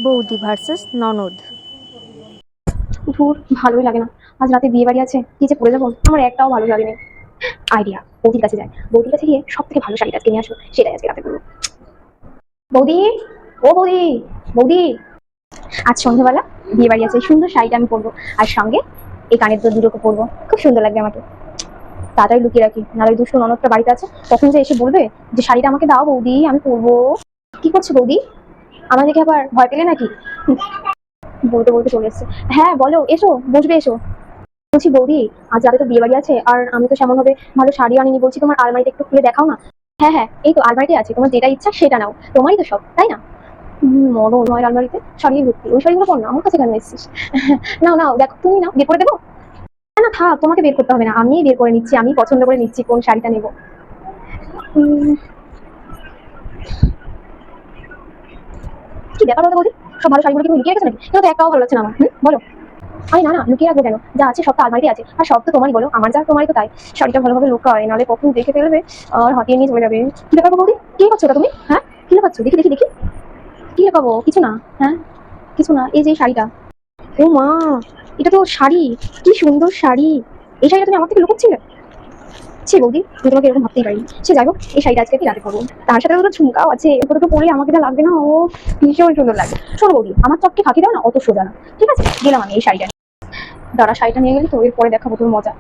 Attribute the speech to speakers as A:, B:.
A: বৌদি ভার্সেস ননদ।
B: ধুর, ভালোই লাগে না। আজ রাতে বিয়ে বাড়ি আছে, কি যে পরে যাবো আমার একটাও ভালো লাগেনি। আইডিয়া, বৌদির কাছে যাই, বৌদির কাছে গিয়ে সব থেকে ভালো শাড়িটা আজকে নিয়ে আসবো, সেটাই আজকে রাতে পরবো। বৌদি, ও বৌদি, বৌদি, আজ সন্ধ্যাবেলা বিয়ে বাড়ি আছে, সুন্দর শাড়িটা আমি পরবো, আর সঙ্গে এই কানের তো দুটো পরবো, খুব সুন্দর লাগবে আমাকে। তাড়াতাড়ি লুকিয়ে রাখি, নাহলে ওই দুষ্টু ননদটা বাড়িতে আছে, তখন যে এসে বলবে যে শাড়িটা আমাকে দাও বৌদি, আমি পরবো। কি করছো বৌদি? আমার দেখে আবার ভয় পেলে নাকি? বলতে বলতে চলে এসছে। হ্যাঁ বলো, এসো, বসবে, এসো। বলছি বৌদি, আজ রাতে তো বিয়ে বাড়ি আছে, আর আমি তো সেমন ভাবে ভালো শাড়ি আনিনি, বলছি তোমার আলমারিটা একটু খুলে দেখাও না। হ্যাঁ হ্যাঁ, এই তো আলমারিতে আছে, তোমার যেটা ইচ্ছা সেটা নাও, তোমারই তো সব, তাই না? মরণ হয় আলমারিতে শাড়ি ভর্তি, ওই শাড়িগুলো পর না, আমার কাছে কেন এসেছিস? নাও নাও, দেখো, তুমি নাও, বের করে দেবো। না না থাক, তোমাকে বের করতে হবে না, আমি বের করে নিচ্ছি, আমি পছন্দ করে নিচ্ছি কোন শাড়িটা নেবো। কি ব্যাপার বলতে বৌদি, সব ভালো শাড়িগুলো কি তুমি লুকিয়ে রেখেছো নাকি? কিন্তু একটাও ভালো লাগছে না আমার। বলো। আরে না না, লুকিয়ে রাখবো কেন, যা আছে সব তো আলমারিতে আছে, আর সব তো তোমারই, বলো, আমার যা তোমারই তো তাই। শাড়িটা ভালোভাবে লুকায়, নাহলে কখন দেখে ফেলবে আর হাতিয়ে নিয়ে চলে যাবে। কি ব্যাপার বৌদি, কি করছো ওটা তুমি? হ্যাঁ, কি লুকাচ্ছো? দেখি দেখি দেখি। কি লুকাবো? কিছু না। হ্যাঁ, কিছু না, এই যে শাড়িটা। ও মা, এটা তো শাড়ি, কি সুন্দর শাড়ি। এই শাড়িটা তুমি আমার থেকে লুকোচ্ছিলে? ছি বৌদি, আমি তোমাকে এরকম ভাবতেই পারিনি। সে যাই হোক, এই শাড়িটা আজকে কি রাতে পরবো, তার সাথে দুটো ঝুমকাও আছে, ওটা তো পরলে আমাকে যা লাগবে না, ও ভীষণ সুন্দর লাগবে। শোনো বৌদি, আমার চটকে ফাঁকি দাও না, অত সোজা না, ঠিক আছে? গেলাম আমি এই শাড়িটা। দাঁড়া, শাড়িটা নিয়ে গেলি তো, এরপরে দেখাবো তোর মজা।